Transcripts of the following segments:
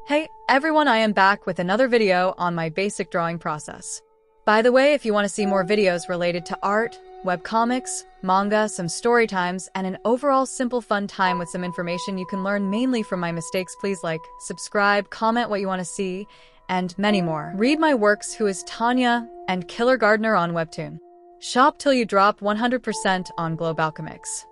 Hey everyone, I am back with another video on my basic drawing process. By the way, if you want to see more videos related to art, webcomics, manga, some story times, and an overall simple fun time with some information you can learn mainly from my mistakes, please like, subscribe, comment what you want to see, and many more. Read my works Who is Tanya and Killer Gardener on Webtoon. Shop till you drop 100% on Globalchemics.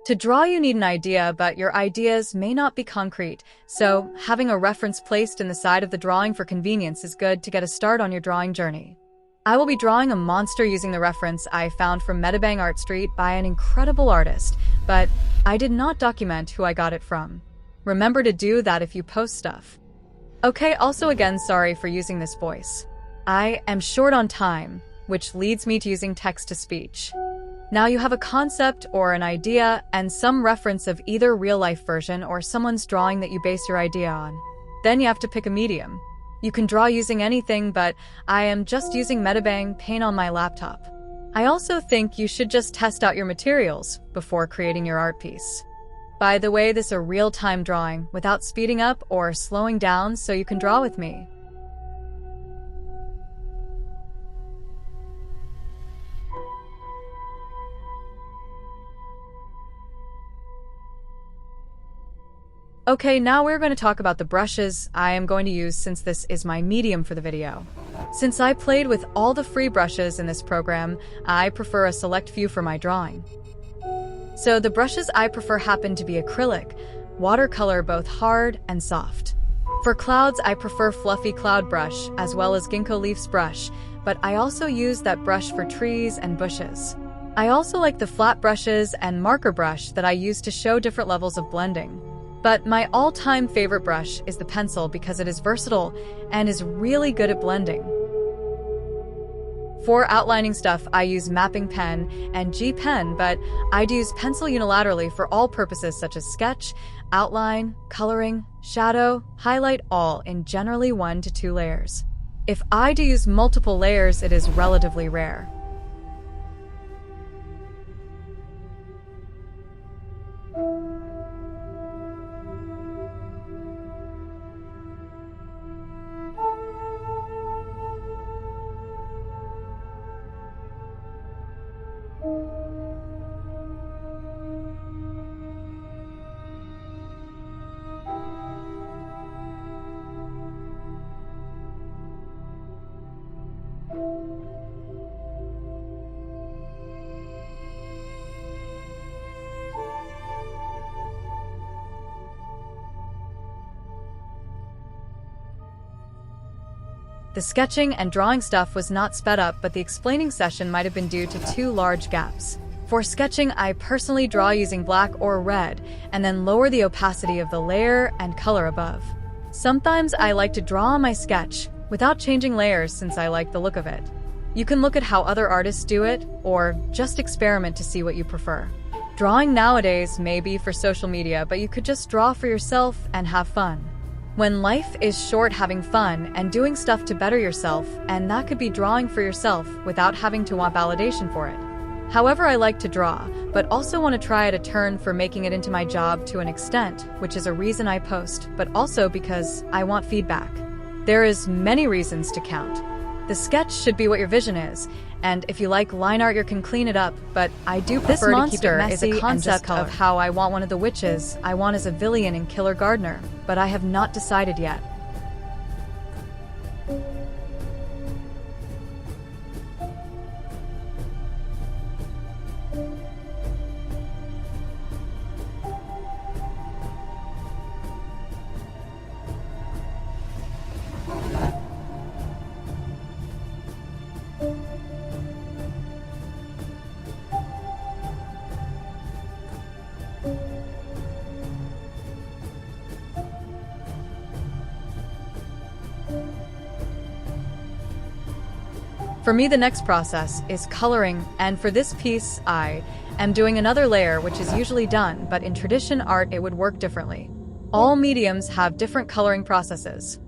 To draw, you need an idea, but your ideas may not be concrete, so having a reference placed in the side of the drawing for convenience is good to get a start on your drawing journey. I will be drawing a monster using the reference I found from Metabang Art Street by an incredible artist, but I did not document who I got it from. Remember to do that if you post stuff. Okay, also again, sorry for using this voice. I am short on time, which leads me to using text-to-speech. Now you have a concept or an idea and some reference of either real-life version or someone's drawing that you base your idea on. Then you have to pick a medium. You can draw using anything, but I am just using Metabang Paint on my laptop. I also think you should just test out your materials before creating your art piece. By the way, this is a real-time drawing without speeding up or slowing down, so you can draw with me. Okay, now we're going to talk about the brushes I am going to use since this is my medium for the video. Since I played with all the free brushes in this program, I prefer a select few for my drawing. So the brushes I prefer happen to be acrylic, watercolor, both hard and soft. For clouds, I prefer fluffy cloud brush as well as ginkgo leaves brush, but I also use that brush for trees and bushes. I also like the flat brushes and marker brush that I use to show different levels of blending. But my all-time favorite brush is the pencil because it is versatile and is really good at blending. For outlining stuff, I use mapping pen and G pen, but I'd use pencil unilaterally for all purposes such as sketch, outline, coloring, shadow, highlight, all in generally 1 to 2 layers. If I do use multiple layers, it is relatively rare. The sketching and drawing stuff was not sped up, but the explaining session might have been due to 2 large gaps. For sketching, I personally draw using black or red, and then lower the opacity of the layer and color above. Sometimes I like to draw on my sketch without changing layers since I like the look of it. You can look at how other artists do it, or just experiment to see what you prefer. Drawing nowadays may be for social media, but you could just draw for yourself and have fun. When life is short, having fun and doing stuff to better yourself, and that could be drawing for yourself without having to want validation for it. However, I like to draw, but also want to try at a turn for making it into my job to an extent, which is a reason I post, but also because I want feedback. There is many reasons to count. The sketch should be what your vision is, and if you like line art, you can clean it up, but I do prefer to keep it messy. This monster is a concept of how I want one of the witches I want as a villain in Killer Gardener, but I have not decided yet. For me, the next process is coloring, and for this piece, I am doing another layer, which is usually done, but in tradition art, it would work differently. All mediums have different coloring processes.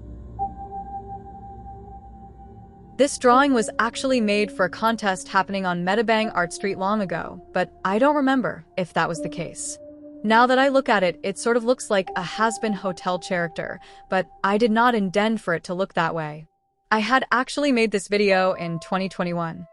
This drawing was actually made for a contest happening on Metabang Art Street long ago, but I don't remember if that was the case. Now that I look at it, it sort of looks like a has-been hotel character, but I did not intend for it to look that way. I had actually made this video in 2021.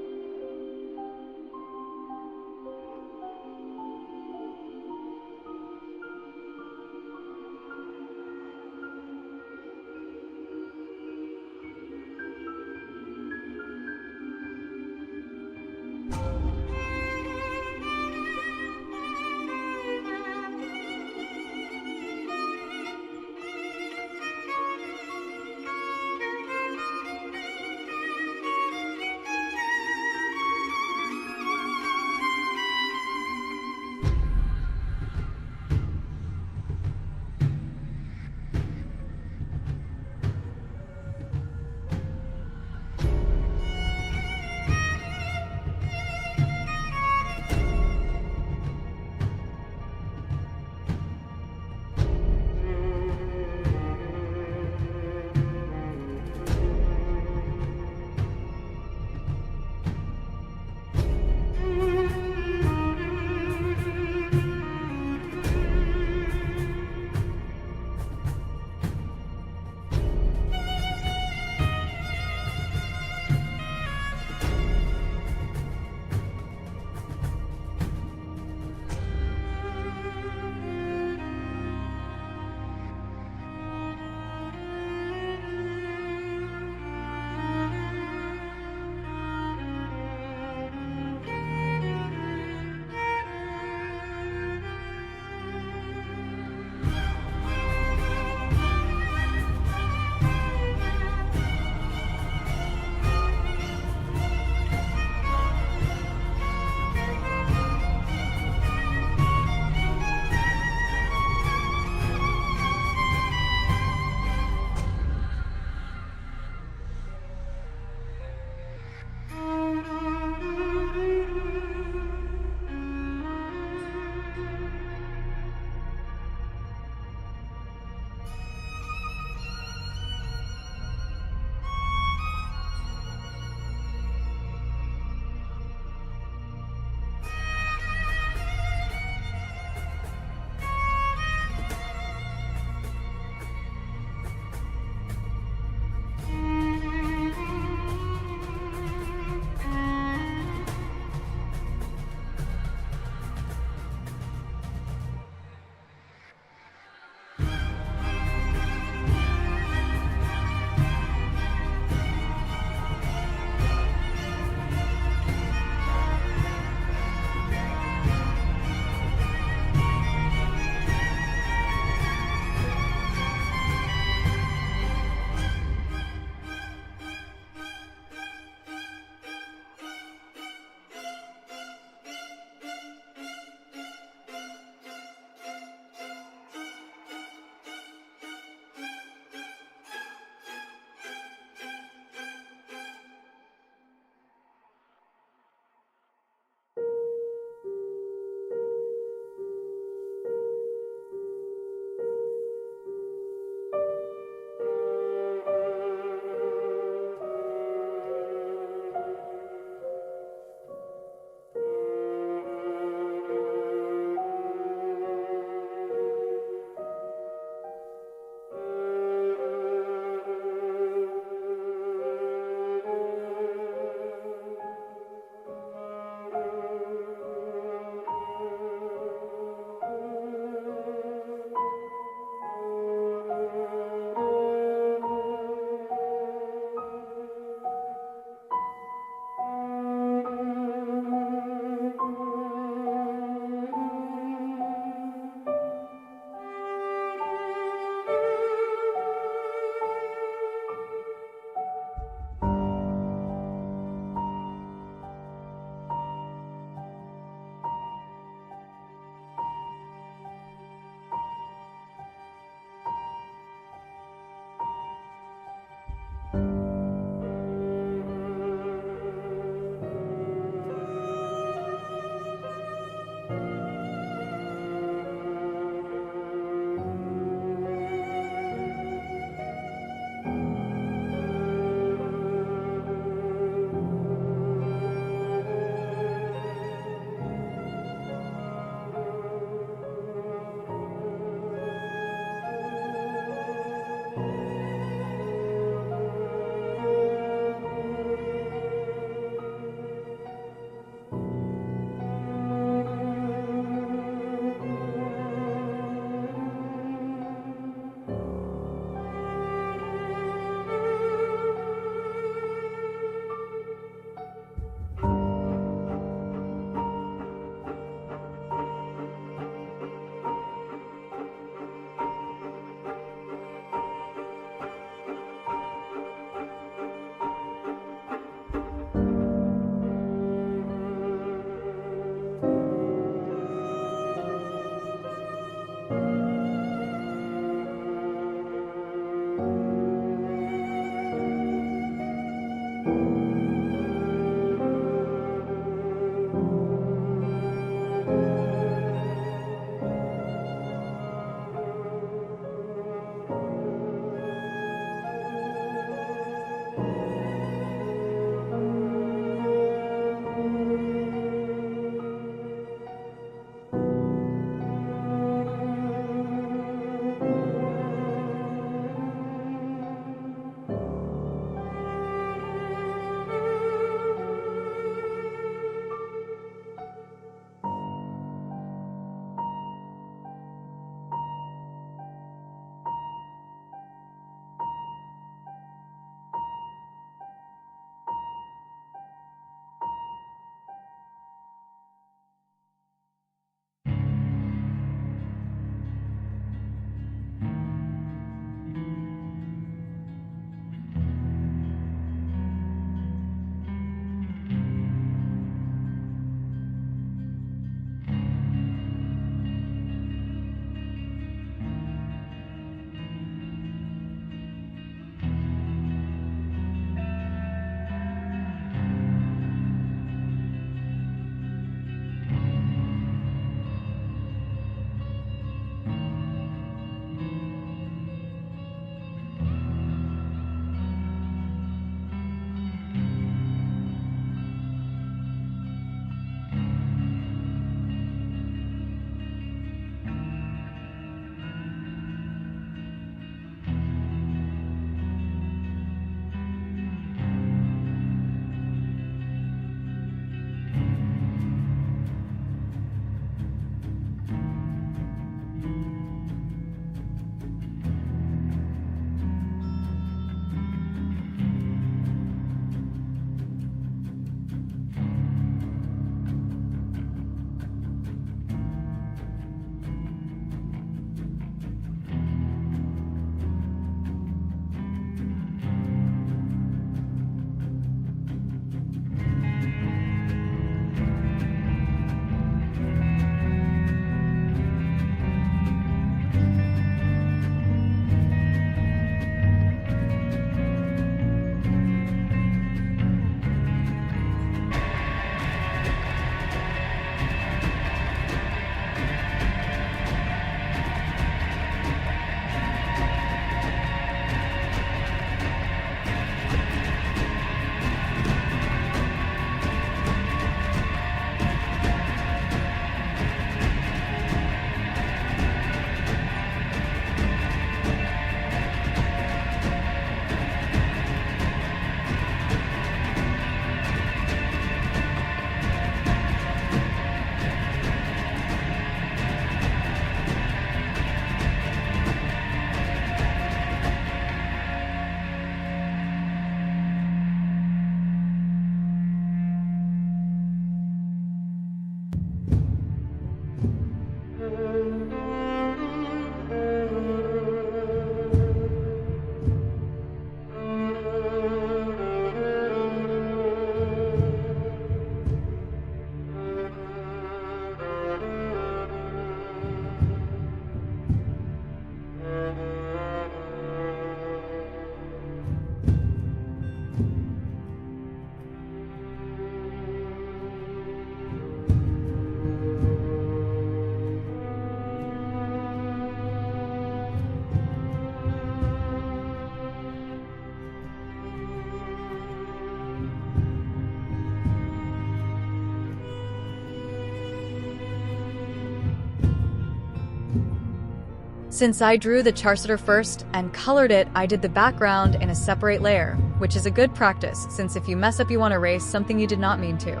Since I drew the charcuter first and colored it, I did the background in a separate layer, which is a good practice since if you mess up you want to erase something you did not mean to.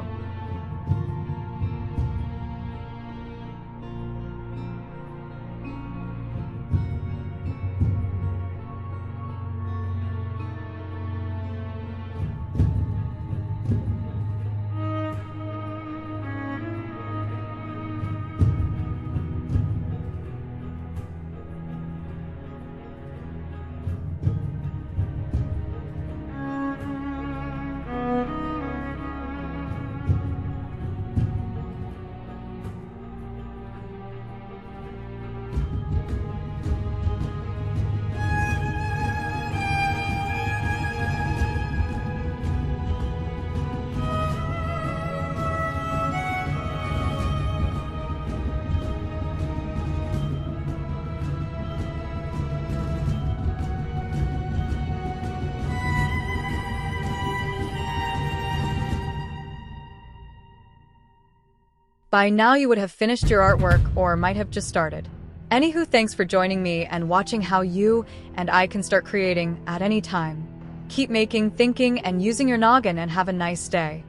By now you would have finished your artwork or might have just started. Anywho, thanks for joining me and watching how you and I can start creating at any time. Keep making, thinking, and using your noggin and have a nice day.